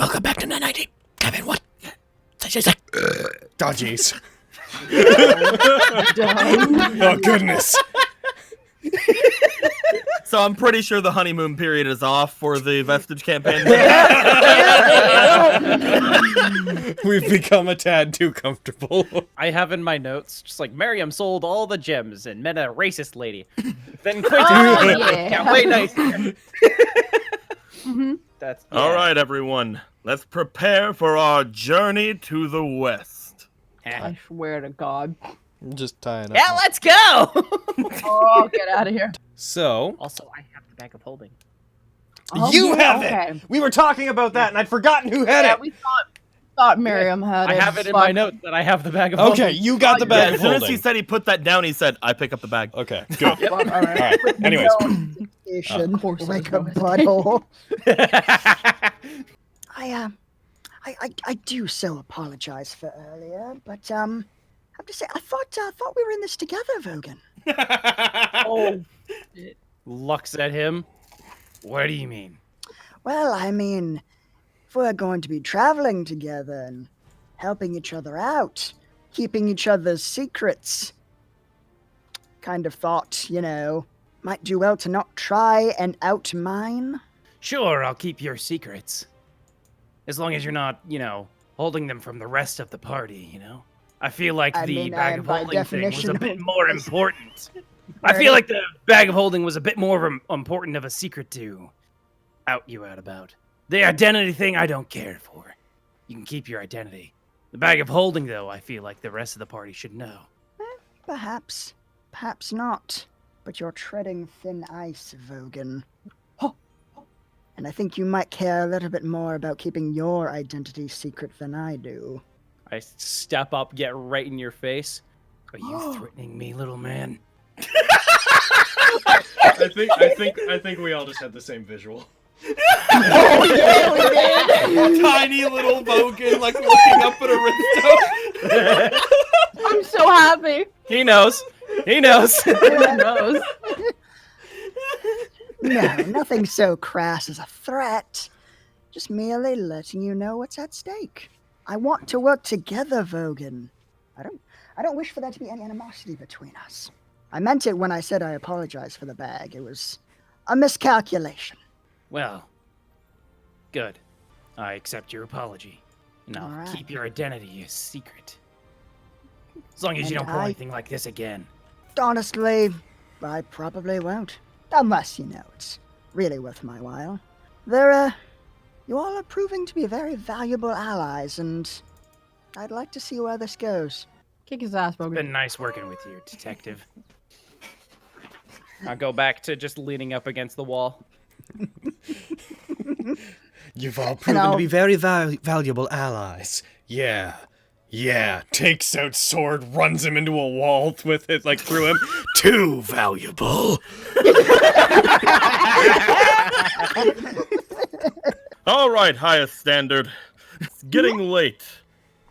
Welcome back to Nat19. Kevin, what? Say. Dodgies. Oh, goodness. So I'm pretty sure the honeymoon period is off for the Vestige campaign. We've become a tad too comfortable. I have in my notes, just like, Miriam sold all the gems and met a racist lady. Then quit. Got way nicer. That's All right, everyone. Let's prepare for our journey to the west. I swear to God. I'm just tying up. Yeah, let's go! Oh, get out of here. So, Also, I have the bag of holding. Oh, you yeah, have okay. it! We were talking about that, and I'd forgotten who had Yeah, it! we thought Miriam had it. I have it in my notes that I have the bag of holding. Okay, you got the bag As of soon as holding. he said he put that down, he said, I pick up the bag. Okay, good. All right. Alright, anyways. Station, course I like a was butthole. I do so apologize for earlier, but I have to say I thought we were in this together, Vogan. Oh. Looks at him. What do you mean? Well, I mean, if we're going to be traveling together and helping each other out, keeping each other's secrets, kind of thought, might do well to not try and out mine. Sure, I'll keep your secrets. As long as you're not, holding them from the rest of the party, I feel like the bag of holding thing was a bit more important. I feel like the bag of holding was a bit more important of a secret to out you out about. The identity thing, I don't care for. You can keep your identity. The bag of holding, though, I feel like the rest of the party should know. Perhaps not. But you're treading thin ice, Vogan. And I think you might care a little bit more about keeping your identity secret than I do. I step up, get right in your face. Are you threatening me, little man? I think we all just had the same visual. Tiny little Vogan, like looking up at Aristo. I'm so happy. He knows. He knows. Who knows? No, nothing so crass as a threat. Just merely letting you know what's at stake. I want to work together, Vogan. I don't wish for there to be any animosity between us. I meant it when I said I apologize for the bag. It was a miscalculation. Well, good. I accept your apology. And I'll All right. keep your identity a secret. As long as you And don't pull I- anything like this again. Honestly, I probably won't. Unless, it's really worth my while. You all are proving to be very valuable allies, and I'd like to see where this goes. Kick his ass, It's Bogan. been nice working with you, detective. I'll go back to just leaning up against the wall. You've all proven to be very valuable allies. Yeah. Takes out sword, runs him into a wall with it, like through him. Too valuable. All right, highest standard. It's getting late.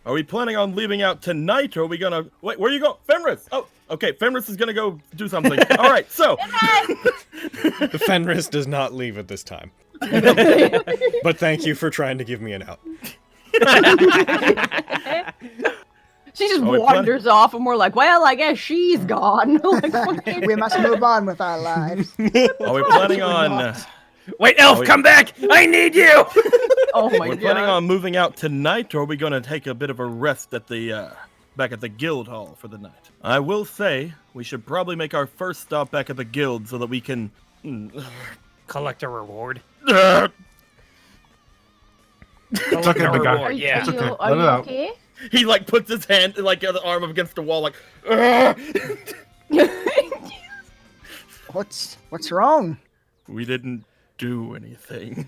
Are we planning on leaving out tonight, or are we gonna... Wait, where you go? Fenris! Oh, okay, Fenris is gonna go do something. All right, so... The Fenris does not leave at this time. But thank you for trying to give me an out. She just we wanders off, and we're like, well, I guess she's gone. Like, fucking- We must move on with our lives. Are we planning on... Wait, Elf, come back! I need you! oh my We're god. planning on moving out tonight, or are we gonna take a bit of a rest at the, back at the guild hall for the night? I will say, we should probably make our first stop back at the guild so that we can... Collect a reward. Uh, It's okay, big guy. Are you, Yeah. are you, okay. are Let you it out. okay? he, like, puts his hand, like, the arm up against the wall, like... What's wrong? We didn't do anything.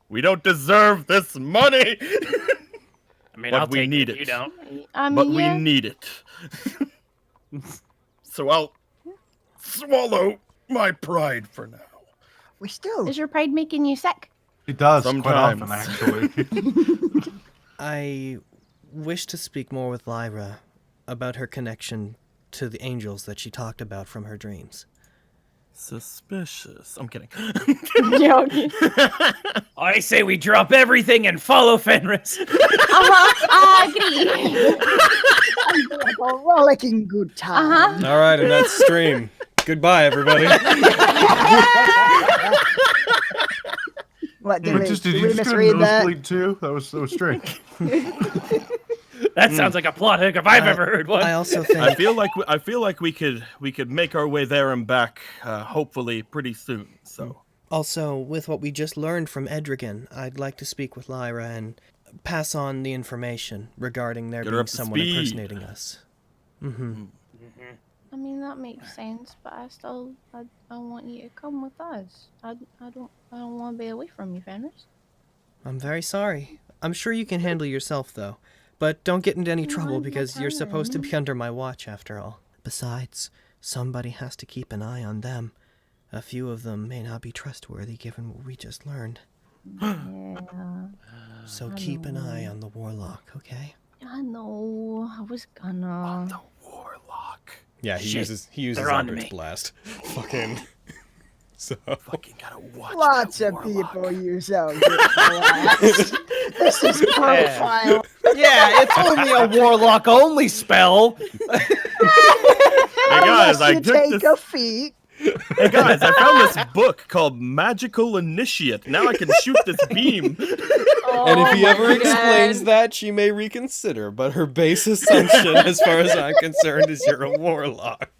We don't deserve this money! I mean, But I'll we take need it. it. You don't. I mean, But yeah. we need it. So I'll swallow my pride for now. We still... Is your pride making you sick? It does quite Sometimes. often, actually. I wish to speak more with Lyra about her connection to the angels that she talked about from her dreams. Suspicious. I'm kidding. Yeah, okay. I say we drop everything and follow Fenris. I agree. Like a rollicking good time. All right, and that's stream. Goodbye, everybody. What, did But we, did did you we just get a misread that? nosebleed too? That was so strange. That sounds like a plot hook if I've ever heard one. I also think I feel like we could make our way there and back, hopefully pretty soon. So. also with what we just learned from Edrigan, I'd like to speak with Lyra and pass on the information regarding there Get her being up to someone speed. impersonating us. I mean, that makes sense, but I want you to come with us. I don't want to be away from you, Fenris. I'm very sorry. I'm sure you can handle yourself, though. But don't get into any trouble I'm because you're supposed to fine. be under my watch, after all. Besides, somebody has to keep an eye on them. A few of them may not be trustworthy given what we just learned. Yeah, So keep an eye on the warlock, okay? I know. I was gonna. The warlock. Yeah, he Shit, uses they're on Eldritch me. Blast. Fucking. So. Fucking gotta watch Lots that of warlock. people use Eldritch Blast. This is profile. Yeah, it's only a warlock-only spell. Hey guys, Unless I you took take this. a feat. Hey guys, I found this book called Magical Initiate. Now I can shoot this beam. And if he ever explains that, she may reconsider. But her base assumption, as far as I'm concerned, is you're a warlock.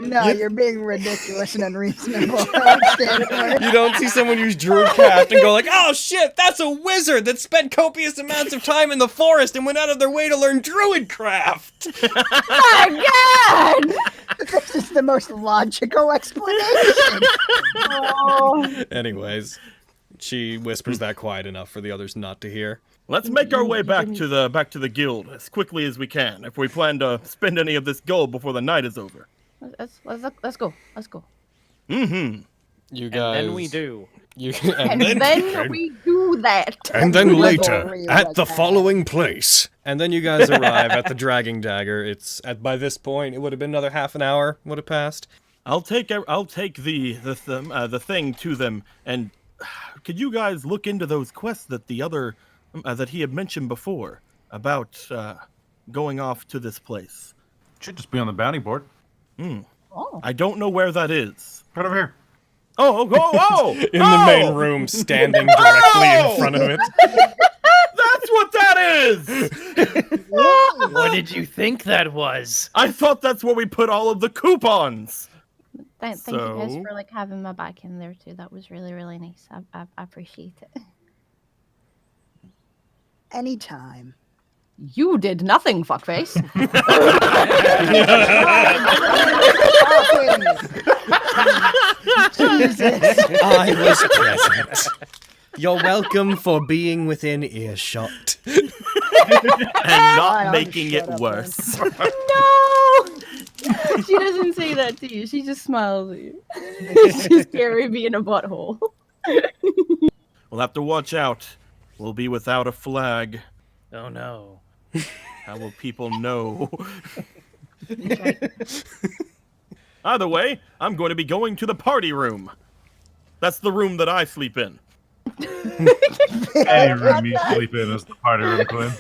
No, you're being ridiculous and unreasonable. You don't see someone use Druidcraft and go like, "Oh shit, that's a wizard that spent copious amounts of time in the forest and went out of their way to learn Druidcraft." My God! This is the most logical explanation. Oh. Anyways, she whispers that quiet enough for the others not to hear. Let's make our way back to the guild as quickly as we can, if we plan to spend any of this gold before the night is over. Let's go. Let's go. Mm-hmm. You guys. And then we do. And then we do that. And then Level later, real at the attack. following place. And then you guys arrive at the Dragging Dagger. It's by this point, it would have been another half an hour would have passed. I'll take the thing to them, and could you guys look into those quests that the other that he had mentioned before about going off to this place? Should just be on the bounty board. Oh. I don't know where that is. Right over here. Oh! In the main room, standing directly in front of it. That's what that is! What did you think that was? I thought that's where we put all of the coupons. Thank you guys So- for having my back in there too. That was really nice. I appreciate it. Anytime. You did nothing, fuckface. Jesus. I was present. You're welcome for being within earshot. And not I'll making shut it up worse. No! She doesn't say that to you. She just smiles at you. She's scary being a butthole. We'll have to watch out. We'll be without a flag. Oh no. How will people know? Either way, I'm going to be going to the party room. That's the room that I sleep in. Any room you sleep in is the party room, Quinn.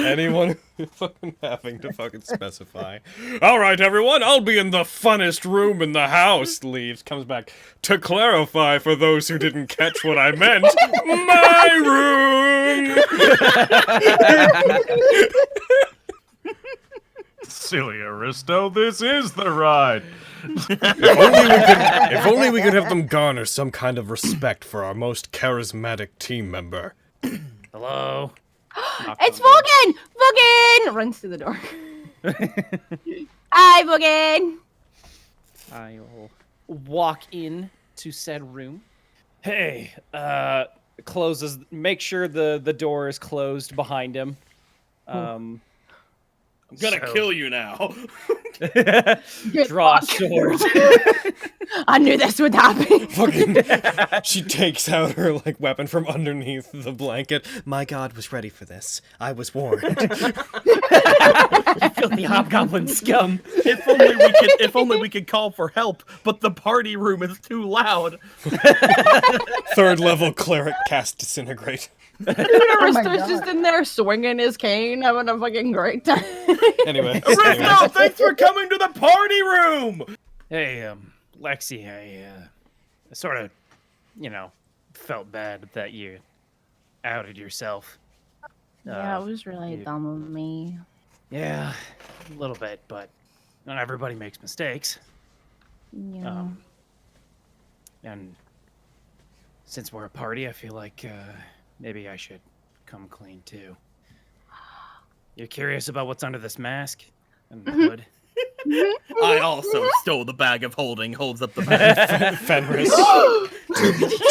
Anyone fucking having to fucking specify. All right, everyone, I'll be in the funnest room in the house. Leaves, comes back. To clarify for those who didn't catch what I meant, my room. Silly Aristo, this is the ride. If only we could have them garner some kind of respect for our most charismatic team member. Hello. It's Vogan! Vogan! Runs to the door. Hi, Vogan! I will walk in to said room. Hey, closes. Make sure the door is closed behind him. I'm gonna kill you now. Draw a sword. I knew this would happen. Fucking, she takes out her like weapon from underneath the blanket. My god was ready for this. I was warned. You filthy hobgoblin scum. If only we could call for help, but the party room is too loud. 3rd level cleric cast disintegrate. Aristo's just in there swinging his cane, having a fucking great time. Anyway. Aristo, thanks for coming to the party room! Hey, Lexi, I sort of, felt bad that you outed yourself. Yeah, it was really you- dumb of me. Yeah, a little bit, but not everybody makes mistakes. Yeah. And since we're a party, I feel like maybe I should come clean too. You're curious about what's under this mask and the hood? I also stole the bag of holding, holds up the bag. Fenris.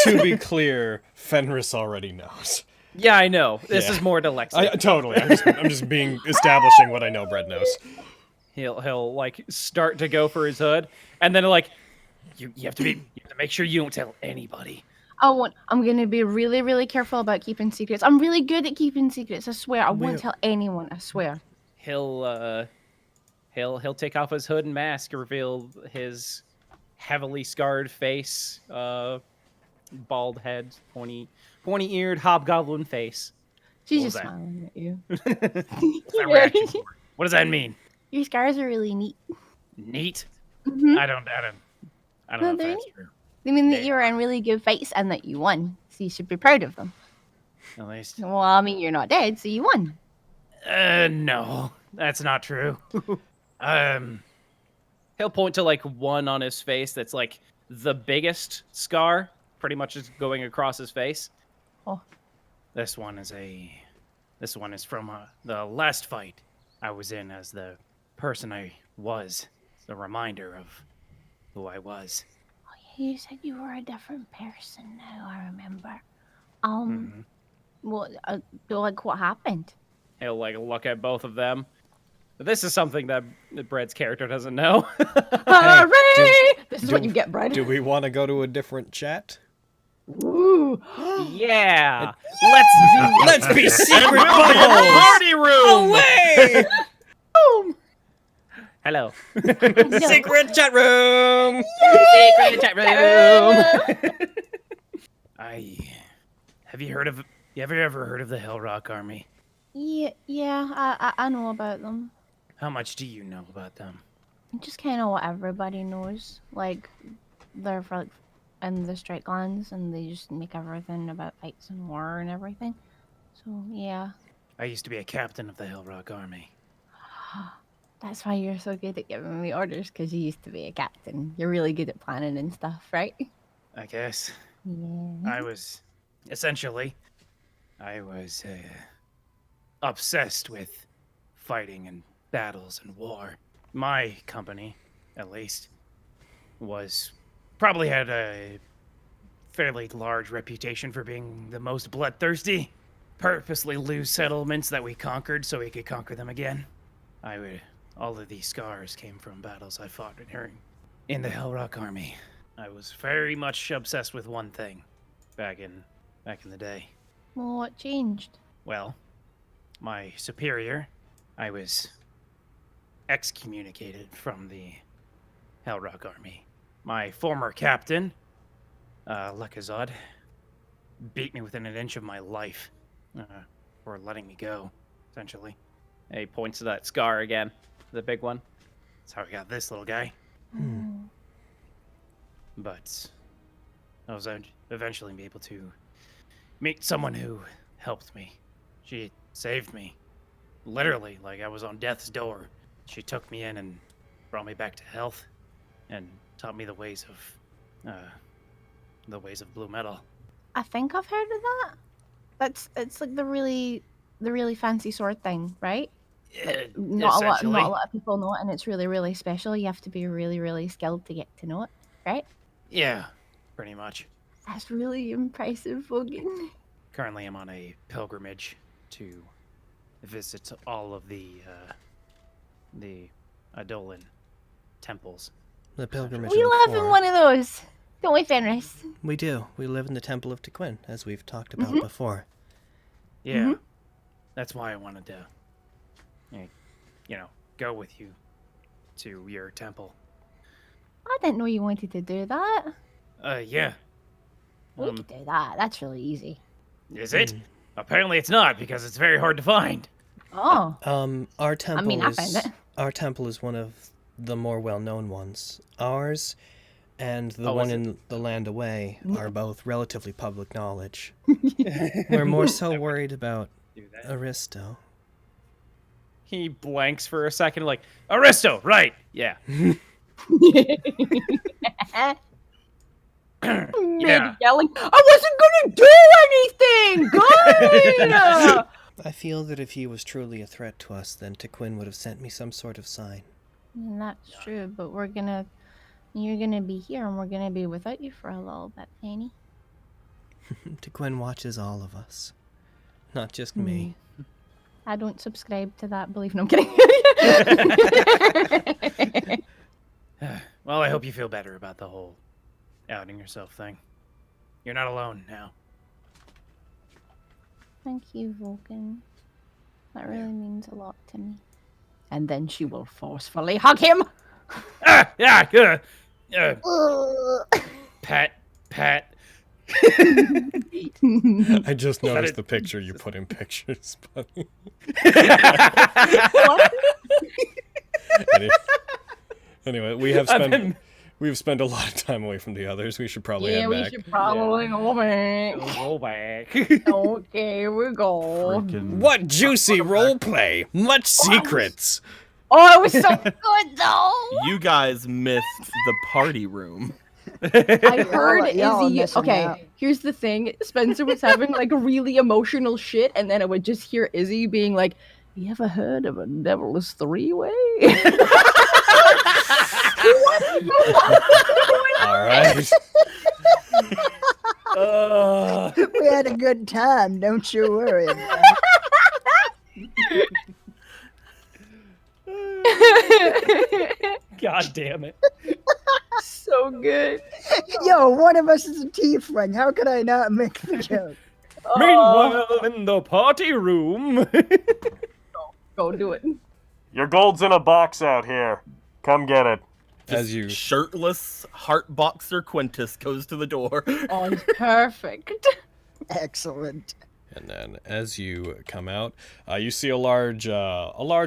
to be clear, Fenris already knows. Yeah, I know. This Yeah. is more to Lexi. Totally. I'm just establishing what I know Brett knows. He'll like start to go for his hood, and then like you have to make sure you don't tell anybody. I'm gonna be really, really careful about keeping secrets. I'm really good at keeping secrets. I swear. I won't tell anyone. I swear. He'll take off his hood and mask, reveal his heavily scarred face, bald head, pointy-eared hobgoblin face. She's What just was that? smiling at you. What's that reaction for? What does that mean? Your scars are really neat. Neat? Mhm. I don't know if they're that's neat. true. They mean that They you were in really good fights and that you won, so you should be proud of them. At least. Well, I mean, you're not dead, so you won. No, that's not true. He'll point to like one on his face that's like the biggest scar, pretty much is going across his face. Oh. This one is from the last fight I was in as the person I was. It's a reminder of who I was. Oh, yeah, you said you were a different person now, I remember. What, like, what happened? He'll like look at both of them. But this is something that Bread's character doesn't know. Hooray! This is what you get, Brad. Do we want to go to a different chat? Ooh. Yeah. Let's be secret We'll be in the buttholes! party room! Away! Hello. Secret chat room! Secret chat room. Have you ever heard of the Hellrock Army? Yeah, I know about them. How much do you know about them? Just kind of what everybody knows. Like, they're for, like, in the strike lands, and they just make everything about fights and war and everything. So, yeah. I used to be a captain of the Hellrock Army. That's why you're so good at giving me orders, because you used to be a captain. You're really good at planning and stuff, right? I guess. Yeah. I was obsessed with fighting and battles and war. My company, at least, probably had a fairly large reputation for being the most bloodthirsty. Purposely lose settlements that we conquered so we could conquer them again. All of these scars came from battles I fought in the Hellrock Army. I was very much obsessed with one thing back in the day. Well, what changed? Well, my superior, I was excommunicated from the Hellrock Army. My former captain, Lekazad, beat me within an inch of my life for letting me go, essentially. And he points to that scar again, the big one. That's how I got this little guy. But I was eventually able to meet someone who helped me. She saved me. Literally, like I was on death's door. She took me in and brought me back to health and taught me the ways of blue metal. I think I've heard of that. It's like the really fancy sword thing, right? Not a lot of people know it, and it's really, really special. You have to be really, really skilled to get to know it, right? Yeah, pretty much. That's really impressive, Vogan. Currently, I'm on a pilgrimage to visit all of the Edolan temples. The pilgrimage. We of the live in Four. one of those, don't we, Fenris? We do. We live in the Temple of Tequin, as we've talked about before. Yeah, that's why I wanted to, go with you to your temple. I didn't know you wanted to do that. Yeah. We could do that. That's really easy. Is it? Apparently it's not, because it's very hard to find. Oh. Our temple I is found it. our temple is one of the more well-known ones. Ours and the Oh, one is in the land away are both relatively public knowledge. We're more so worried about Do that. Aristo. He blanks for a second, like, Aristo, right? Yeah. Maybe yelling, I wasn't gonna do anything! Good! I feel that if he was truly a threat to us, then Tequin would have sent me some sort of sign. And that's true, but you're gonna be here and we're gonna be without you for a little bit, Annie. Tequin watches all of us. Not just me. I don't subscribe to that, believe. No, I'm kidding. Well, I hope you feel better about the whole outing yourself thing. You're not alone now. Thank you, Vulcan. That really means a lot to me. And then she will forcefully hug him. Pat. I just noticed the picture you put in pictures, buddy. Anyway, we've spent a lot of time away from the others. We should probably head back. Should probably go back. Go back. Okay, we go. Freaking What juicy roleplay! Much secrets. Oh, it was so good though. You guys missed the party room. I heard y'all are Izzy. missing Okay, out. here's the thing. Spencer was having like really emotional shit, and then I would just hear Izzy being like, "You ever heard of a devil's three-way?" All right. We had a good time, don't you worry. Man. God damn it. So good. Yo, one of us is a tiefling. How could I not make the joke? Meanwhile, in the party room. Go do it. Your gold's in a box out here. Come get it. As you Shirtless heart boxer Quintus goes to the door. Oh, he's perfect. Excellent. And then, as you come out, you see a large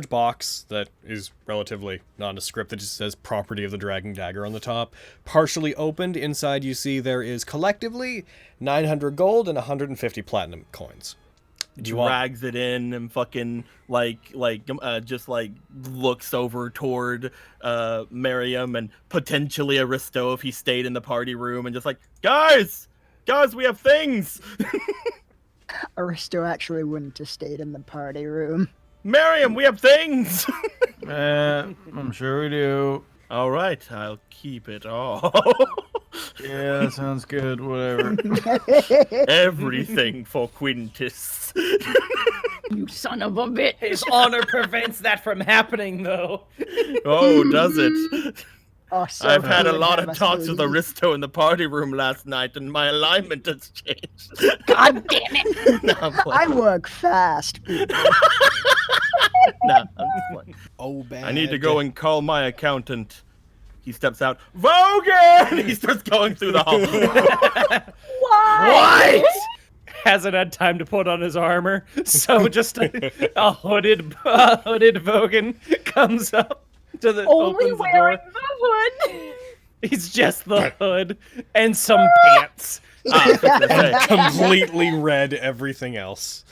box that is relatively nondescript that just says "Property of the Dragon Dagger" on the top. Partially opened. Inside, you see there is collectively 900 gold and 150 platinum coins. Drags it in and fucking just looks over toward Miriam and potentially Aristo if he stayed in the party room and just like, guys, we have things. Aristo actually wouldn't have stayed in the party room. Miriam, we have things. I'm sure we do. All right, I'll keep it all. Yeah, that sounds good. Whatever. Everything for Quintus. You son of a bitch. His honor prevents that from happening, though. Oh, does it? Oh, so I've had a good, lot that of must talks with be- Aristo in the party room last night, and my alignment has changed. God damn it. No, I'm I playing. work fast, people. No, I'm just playing. Oh, bad. I need to go and call my accountant. He steps out. Vogan! He starts going through the hall. Why? What? Hasn't had time to put on his armor, so just a hooded Vogan comes up to the Only opens the wearing door. the hood. He's just the hood and some pants. Completely read everything else.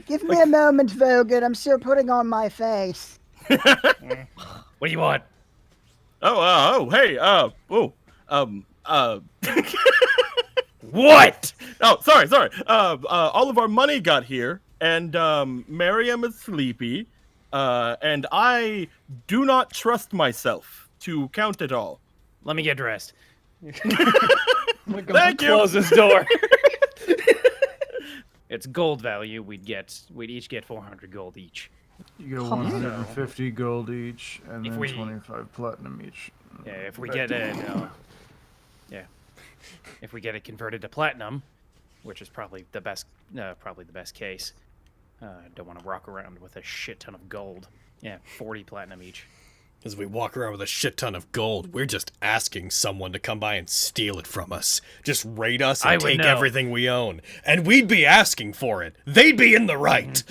Give me a moment, Vogan. I'm still putting on my face. What do you want? Hey, What? Oh, sorry. All of our money got here, and Miriam is sleepy, and I do not trust myself to count it all. Let me get dressed. Thank you. Close this door. It's gold value. We'd each get 400 gold each. You get 150 gold each, and If then we- 25 platinum each. Yeah, if we get it, if we get it converted to platinum, which is probably the best case. Don't want to walk around with a shit ton of gold. Yeah, 40 platinum each. As we walk around with a shit ton of gold, we're just asking someone to come by and steal it from us. Just raid us and take everything we own. And we'd be asking for it. They'd be in the right.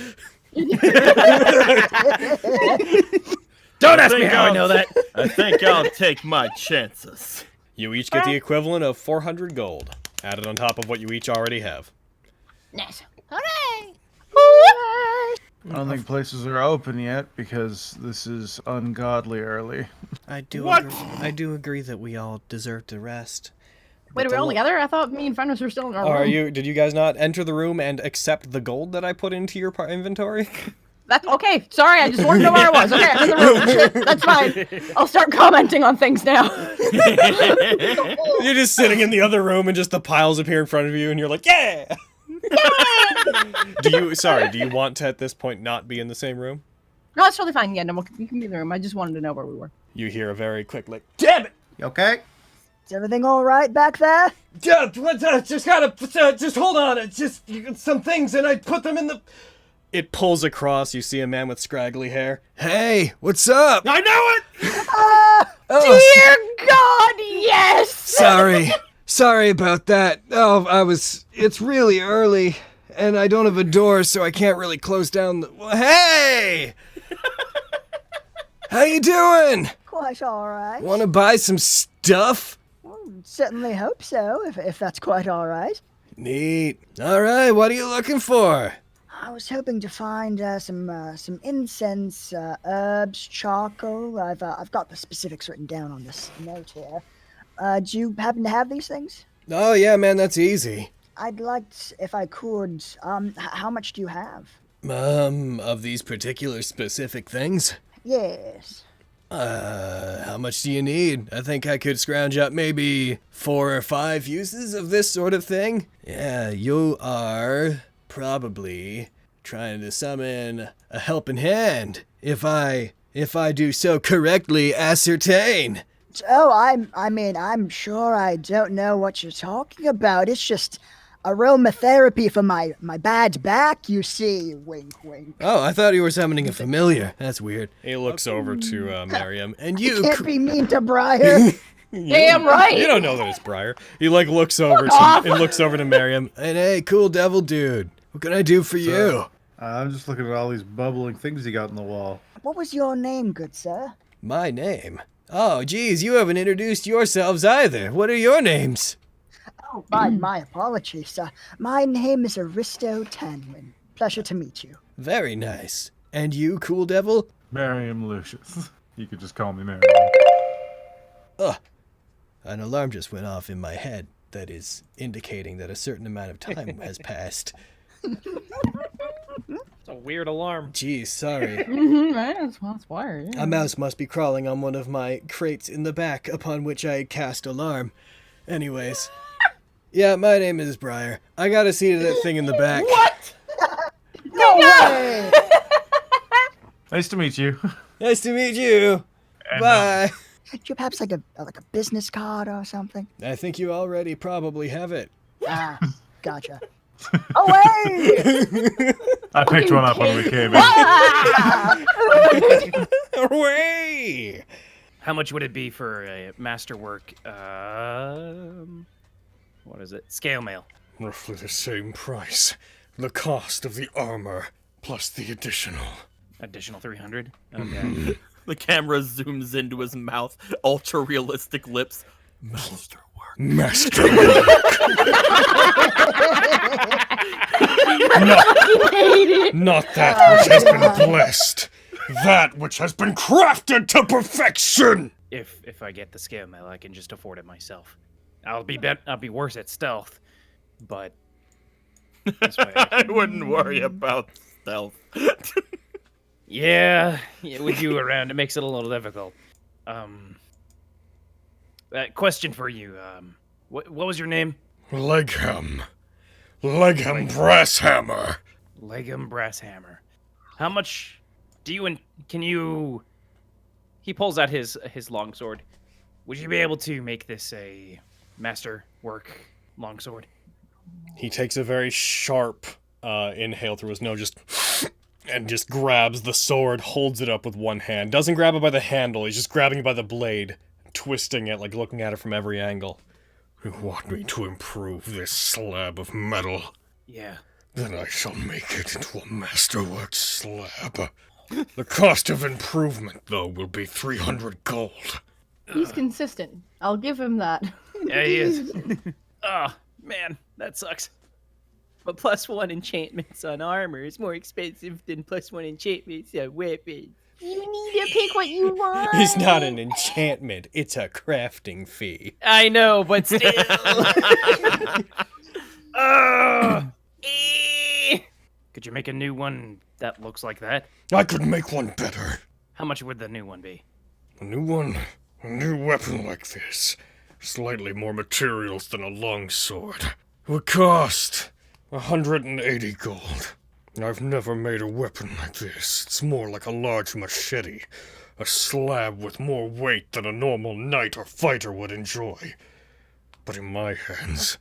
Don't ask me how I know that. I think I'll take my chances. You each get the equivalent of 400 gold, added on top of what you each already have. Nice. Hooray! I don't think places are open yet because this is ungodly early. I do agree that we all deserve to rest. Wait, are we all together? I thought me and Fenris were still in our Are room. you? Did you guys not enter the room and accept the gold that I put into your inventory? That's okay. Sorry, I just wanted to know where I was. Okay, I'm in the room. Shit, that's fine. I'll start commenting on things now. You're just sitting in the other room and just the piles appear in front of you and you're like, yeah! Do you want to at this point not be in the same room? No, it's totally fine. Yeah, no, you can be in the room. I just wanted to know where we were. You hear a very quick like, damn it! You okay? Is everything all right back there? Yeah, just gotta, just hold on. It's just some things and I put them in the... It pulls across. You see a man with scraggly hair. Hey, what's up? I know it! Dear God, yes! Sorry about that. It's really early, and I don't have a door, so I can't really close down the... Hey! How you doing? Quite all right. Want to buy some stuff? Well, certainly hope so, if that's quite all right. Neat. All right, what are you looking for? I was hoping to find some incense, herbs, charcoal. I've got the specifics written down on this note here. Do you happen to have these things? Oh, yeah, man, that's easy. I'd like, if I could, how much do you have? Of these particular specific things? Yes. How much do you need? I think I could scrounge up maybe 4 or 5 uses of this sort of thing. Yeah, you are probably trying to summon a helping hand, if I do so correctly ascertain. Oh, I'm sure I don't know what you're talking about. It's just aromatherapy for my bad back, you see. Wink, wink. Oh, I thought you were summoning a familiar. That's weird. He looks over to Miriam, and You you... can't be mean to Briar. Damn right! You don't know that it's Briar. He looks over to Miriam. And hey, cool devil dude, what can I do for you? I'm just looking at all these bubbling things you got on the wall. What was your name, good sir? My name? Oh, geez, you haven't introduced yourselves either. What are your names? Oh, my apologies. My name is Aristo Tanwin. Pleasure to meet you. Very nice. And you, cool devil? Miriam Lucius. You could just call me Miriam. Ugh. An alarm just went off in my head that is indicating that a certain amount of time has passed. It's a weird alarm. Geez, sorry. That's why. Yeah. A mouse must be crawling on one of my crates in the back upon which I cast alarm. Anyways. Yeah, my name is Briar. I got a seat of that thing in the back. What? No way! Nice to meet you. Nice to meet you. And, Bye. Do you perhaps like a business card or something? I think you already probably have it. Ah, gotcha. Away! I picked one up when we came in. Away! How much would it be for a masterwork? What is it? Scale mail. Roughly the same price. The cost of the armor plus the additional. Additional 300. Okay. The camera zooms into his mouth, ultra realistic lips. Masterwork. Masterwork. Not that which has been blessed. That which has been crafted to perfection. If I get the scale mail, I can just afford it myself. I'll be worse at stealth, but this way I wouldn't worry about stealth. yeah, with you around, it makes it a little difficult. Question for you. What was your name? Legham Brasshammer. Legham Brasshammer. How much Can you? He pulls out his longsword. Would you be able to make this a masterwork longsword? He takes a very sharp inhale through his nose, and just grabs the sword, holds it up with one hand. Doesn't grab it by the handle, he's just grabbing it by the blade, twisting it, like looking at it from every angle. You want me to improve this slab of metal? Yeah. Then I shall make it into a masterwork slab. The cost of improvement, though, will be 300 gold. He's consistent. I'll give him that. Yeah, he is. Oh, man, that sucks. But +1 enchantments on armor is more expensive than +1 enchantments on weapons. You need to pick what you want. It's not an enchantment, it's a crafting fee. I know, but still. Could you make a new one that looks like that? I could make one better. How much would the new one be? A new weapon like this, slightly more materials than a longsword, would cost 180 gold. I've never made a weapon like this. It's more like a large machete, a slab with more weight than a normal knight or fighter would enjoy. But in my hands,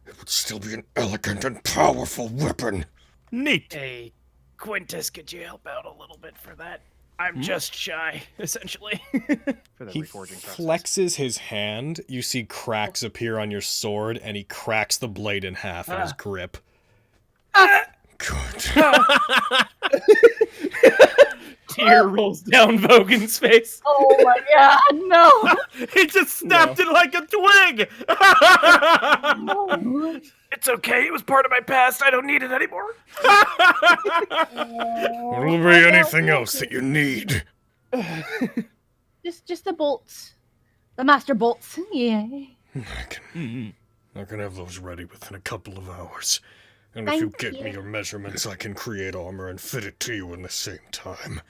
it would still be an elegant and powerful weapon. Neat. Hey, Quintus, could you help out a little bit for that? I'm just shy, essentially. For the He reforging process. flexes his hand, you see cracks appear on your sword, and he cracks the blade in half in his grip. Good. Tear rolls down Vogan's face. Oh my god, no! He just snapped it like a twig! No. It's okay, it was part of my past. I don't need it anymore. Will there be anything else that you need? Just the bolts. The master bolts. Yeah. I can have those ready within a couple of hours. And if Thank you get me you. your measurements, I can create armor and fit it to you in the same time.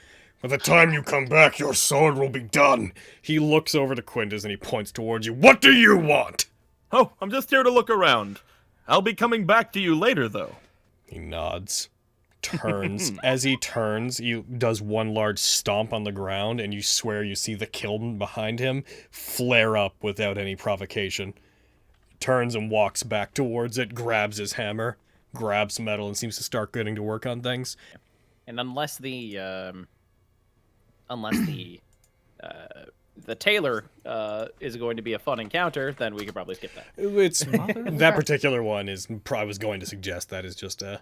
By the time you come back, your sword will be done. He looks over to Quintus and he points towards you. What do you want? Oh, I'm just here to look around. I'll be coming back to you later, though. He nods, turns. As he turns, he does one large stomp on the ground, and you swear you see the kiln behind him flare up without any provocation. Turns and walks back towards it, grabs his hammer, grabs metal, and seems to start getting to work on things. And unless the tailor is going to be a fun encounter, then we could probably skip that. It's that particular one is. I was going to suggest that is just a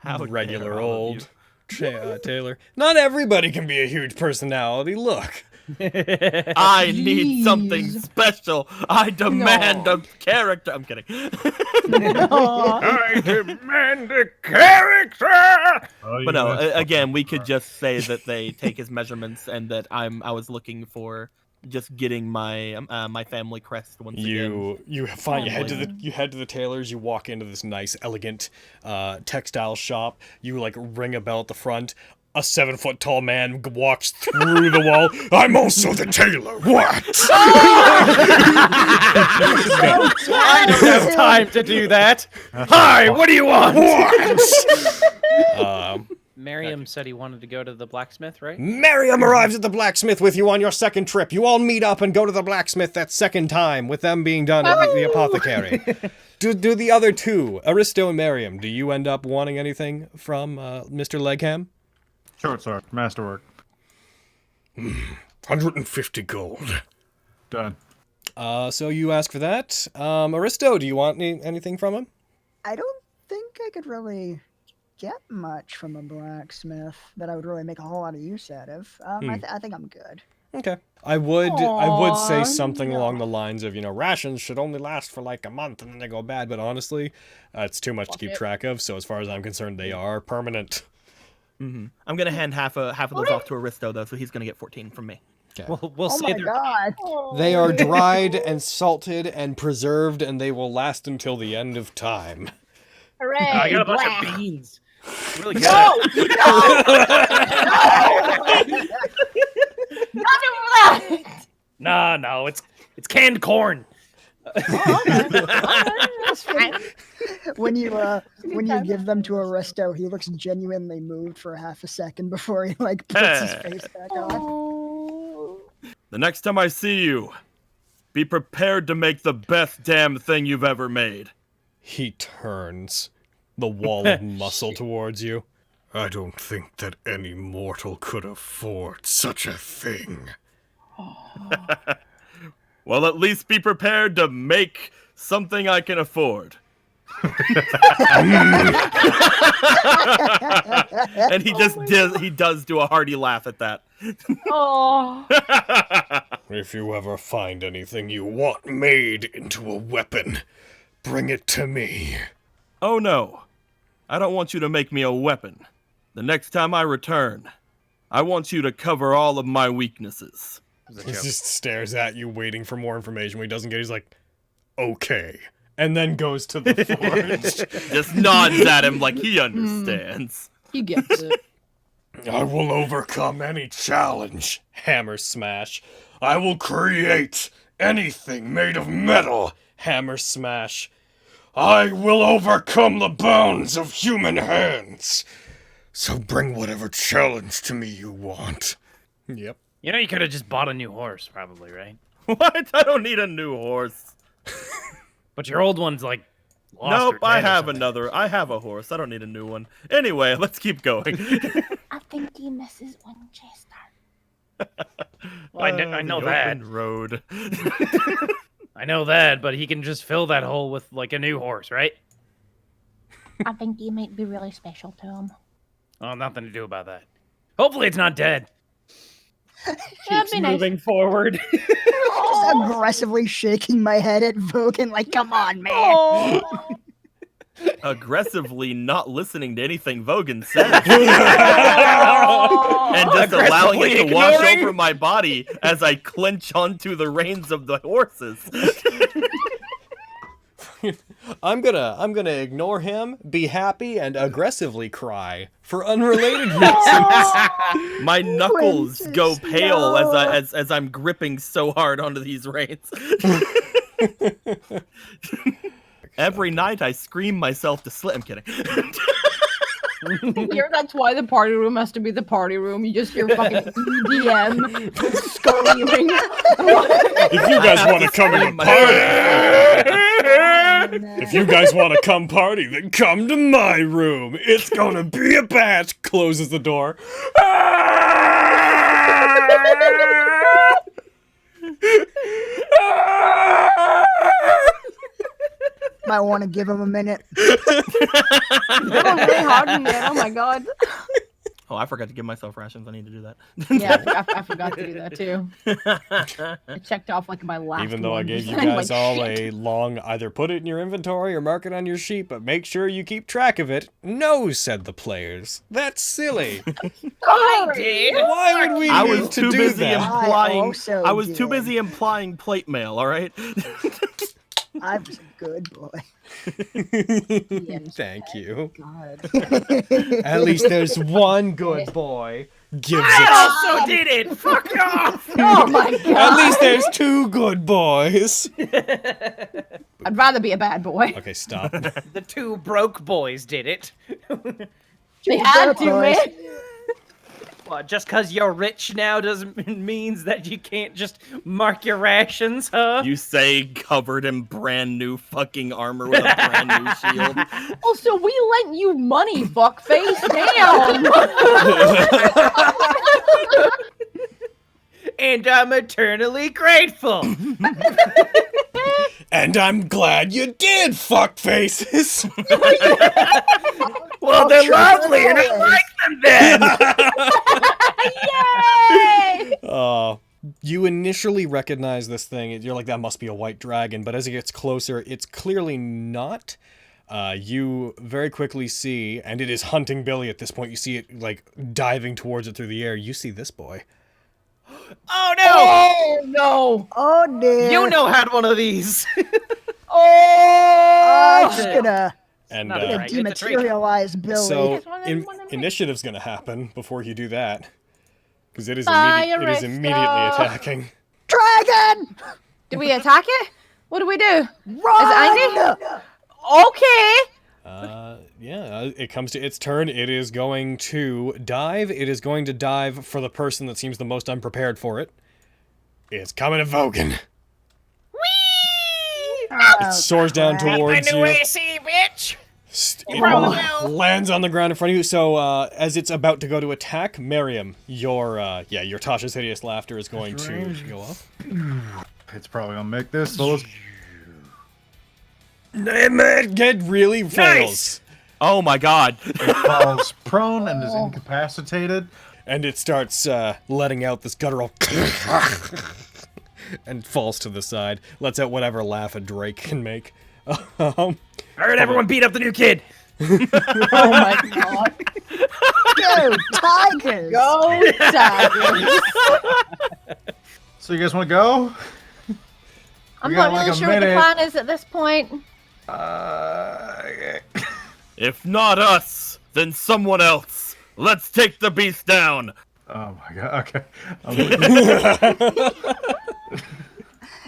regular old tailor. Not everybody can be a huge personality. Look. I need something special. I demand a character. I'm kidding. I demand a character! But no, again, we could just say that they take his measurements and that I was looking for just getting my my family crest once again. You head to the tailor's. You walk into this nice, elegant textile shop. You like ring a bell at the front. A 7-foot-tall man walks through the wall. I'm also the tailor. What? I don't have time to do that. Hi, what do you want? What? Miriam said he wanted to go to the blacksmith, right? Miriam arrives at the blacksmith with you on your second trip. You all meet up and go to the blacksmith that second time, with them being done at the apothecary. Do the other two, Aristo and Miriam, do you end up wanting anything from Mr. Legham? Short sword, masterwork. 150 gold. Done. So you ask for that. Aristo, do you want anything from him? I don't think I could really get much from a blacksmith that I would really make a whole lot of use out of. I think I'm good. Okay. I would say something along the lines of, rations should only last for like a month and then they go bad, but honestly, it's too much to keep track of, so as far as I'm concerned, they are permanent. Mm-hmm. I'm gonna hand half of those off to Aristo though, so he's gonna get 14 from me. Okay. We'll Oh say my god. They are dried and salted and preserved, and they will last until the end of time. Hooray! I got a bunch black. of beans. Really good. No! None of that! No, it's canned corn. Oh, okay. That's fine. When you give them to Aristo, he looks genuinely moved for half a second before he like puts his face back on. Oh. The next time I see you, be prepared to make the best damn thing you've ever made. He turns the wall of muscle towards you. I don't think that any mortal could afford such a thing. Well, at least be prepared to make something I can afford. And he does do a hearty laugh at that. Oh. If you ever find anything you want made into a weapon, bring it to me. Oh no, I don't want you to make me a weapon. The next time I return, I want you to cover all of my weaknesses. He just stares at you, waiting for more information. When he doesn't get it, he's like, okay. And then goes to the forge. Just nods at him like he understands. He gets it. I will overcome any challenge. Hammer smash. I will create anything made of metal. Hammer smash. I will overcome the bounds of human hands. So bring whatever challenge to me you want. Yep. You know, you could have just bought a new horse, probably, right? What? I don't need a new horse. But your old one's like lost Nope, or dead I or have something. another. I have a horse. I don't need a new one. Anyway, let's keep going. I think he misses Winchester. Well, I know the that. open road. I know that, but he can just fill that hole with like a new horse, right? I think he might be really special to him. Oh, nothing to do about that. Hopefully, it's not dead. That'd Keeps be nice. moving forward. Just aggressively shaking my head at Vogan, like, come on, man. Oh. Aggressively not listening to anything Vogan says. And just allowing it to wash ignoring? over my body as I clench onto the reins of the horses. I'm gonna ignore him, be happy, and aggressively cry for unrelated reasons. My knuckles go Quintus, pale no. as I'm gripping so hard onto these reins. Every night I scream myself to sleep. I'm kidding. Here, that's why the party room has to be the party room. You just hear fucking EDM screaming. If you guys want to come to the party, if you guys want to come party, then come to my room. It's gonna be a batch. Closes the door. Might want to give him a minute. That was really hard in there. Oh my god. Oh, I forgot to give myself rations. I need to do that. Yeah, I forgot to do that too. I checked off like my last Even though I one. gave you I'm guys like, all shit. a long, either put it in your inventory or mark it on your sheet, but make sure you keep track of it. No, said the players. That's silly. I did. Why would we I need was to too do busy that? implying. I was too did. busy implying plate mail. All right. I was a good boy. Thank you. God. At least there's one good boy. Gives I it. also did it. Fuck off. Oh my god. At least there's two good boys. I'd rather be a bad boy. Okay, stop. The two broke boys did it. They had to, man. Well, just because you're rich now doesn't means that you can't just mark your rations, huh? You say covered in brand new fucking armor with a brand new shield. Also, we lent you money, fuckface. Damn. And I'm eternally grateful. And I'm glad you did, fuck faces. Well, they're lovely, and I like them then. Yay! You initially recognize this thing. You're like, that must be a white dragon. But as it gets closer, it's clearly not. You very quickly see, and it is hunting Billy at this point. You see it, like, diving towards it through the air. You see this boy. Oh no! Oh no! Oh dear. You know had one of these. I'm just gonna And not a gonna dragon, it's a traitor. dematerialize Billy. so It's one of them. initiative's gonna happen before you do that, because it is Bye, immediately Aristo. attacking. Dragon! Did we attack it? What do we do? Run! Is it Andy? Okay. Yeah, it comes to its turn. It is going to dive. It is going to dive for the person that seems the most unprepared for it. It's coming at Vogan. It soars down towards you. AC, bitch! It lands on the ground in front of you. So, as it's about to go to attack, Miriam, your Tasha's hideous laughter is going to go off. It's probably gonna make this. So let's... Get really fails. Oh my god. It falls prone and is incapacitated. And it starts letting out this guttural and falls to the side. Lets out whatever laugh a Drake can make. All right, everyone, beat up the new kid. Oh my god. Go Tigers! Go Tigers! So you guys want to go? I'm We not got like really a sure what the minute. plan is at this point. If not us, then someone else. Let's take the beast down. Oh my god. Okay.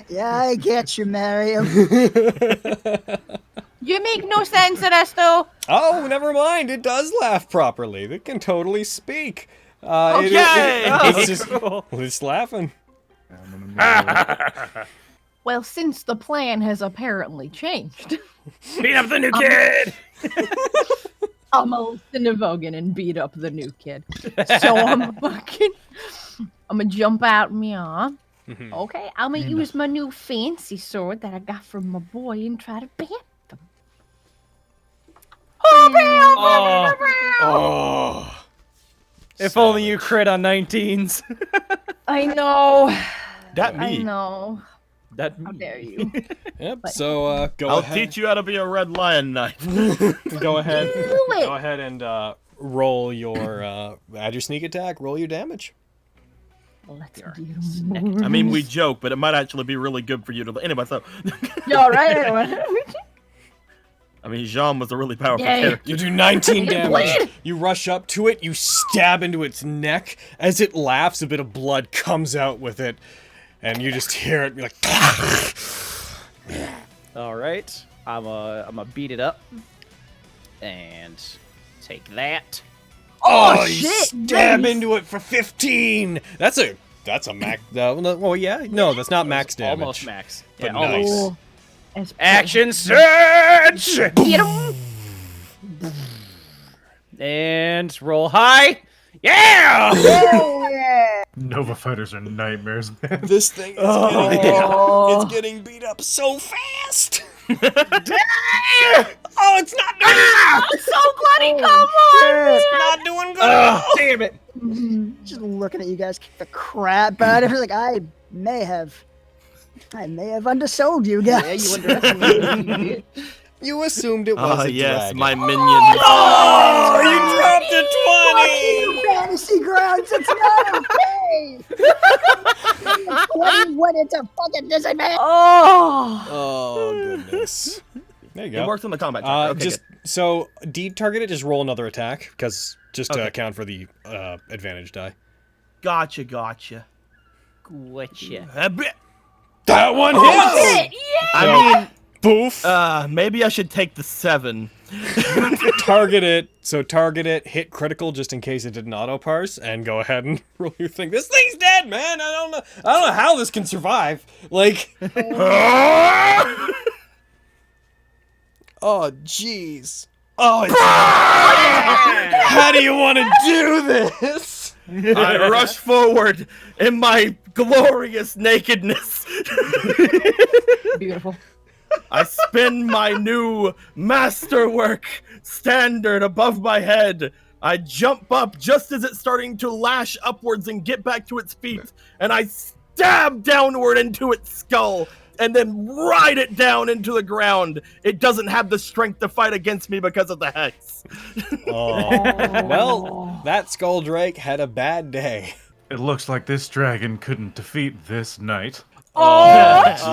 Yeah, I get you, Miriam. You make no sense of this, though. Oh, never mind. It does laugh properly. It can totally speak. Okay! It's just, it's laughing. Well, since the plan has apparently changed, Beat up the new kid. I'm gonna listen to Vogan and beat up the new kid. So I'm gonna jump out my arm. Okay, I'm gonna use my new fancy sword that I got from my boy and try to beat them. Oh. If only you crit on 19s. I know. That I me. know. That How dare you? Yep. So go I'll ahead. teach you how to be a red lion knight. Go ahead. Do it. Go ahead and roll your add your sneak attack. Roll your damage. Let's get him. I mean, we joke, but it might actually be really good for you to. Anyway, so. You all right? I mean, Jean was a really powerful Yay. character. You do 19 damage. bleed. You rush up to it. You stab into its neck. As it laughs, a bit of blood comes out with it, and you just hear it be like. All right, I'm a beat it up and take that. Oh, you shit, stab nice. into it for 15. That's a max. Well, yeah, no, that's not max damage. Almost max. But Yeah, almost. nice. Oh, it's Action surge! Get him. And roll high. Yeah! Oh, yeah. Nova fighters are nightmares, man. This thing is it's getting beat up so fast. Oh, it's not doing I'm so bloody. Come on. It's not doing good. Damn it. Just looking at you guys kick the crap out of it. Like, I may have undersold you guys. Yeah, you underestimated me. You assumed it was Ah, a yes, dragon. my minions. Oh, you dropped a 20. Fantasy grounds, it's not okay. 20 when it's a fucking disadvantage. Oh. Oh goodness. There you It go. works on the combat track. Okay, just so detarget it. Just roll another attack because just to Okay. account for the advantage die. Gotcha. Gotcha. A bit. That one Oh, hits. shit, yeah. I mean, Boof. maybe I should take the 7. Target it. So target it. Hit critical just in case it didn't auto parse, and go ahead and roll your thing. This thing's dead, man. I don't know how this can survive. Like. Oh jeez. Oh. How do you want to do this? I rush forward in my glorious nakedness. Beautiful. I spin my new masterwork standard above my head. I jump up just as it's starting to lash upwards and get back to its feet, and I stab downward into its skull and then ride it down into the ground. It doesn't have the strength to fight against me because of the hex. Oh. Well, that Skull Drake had a bad day. It looks like this dragon couldn't defeat this knight. It's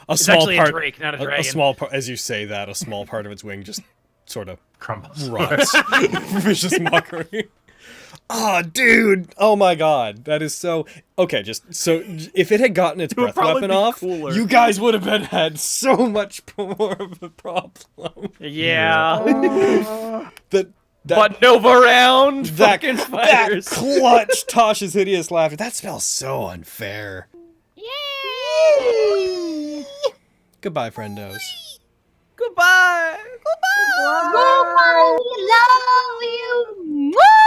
A small actually a part, drake, not a a dragon. small part, as you say that, a small part of its wing just sort of Crumbles. rots. Vicious mockery. Oh, dude! Oh my god, that is so... Okay, just so if it had gotten its breath weapon off, cooler. you guys would have had so much more of a problem. Yeah. But Nova round, that fucking spiders. That clutch Tosh's hideous laughter. That smells so unfair. Yay! Goodbye, friendos. Goodbye. Goodbye. We love you. Woo!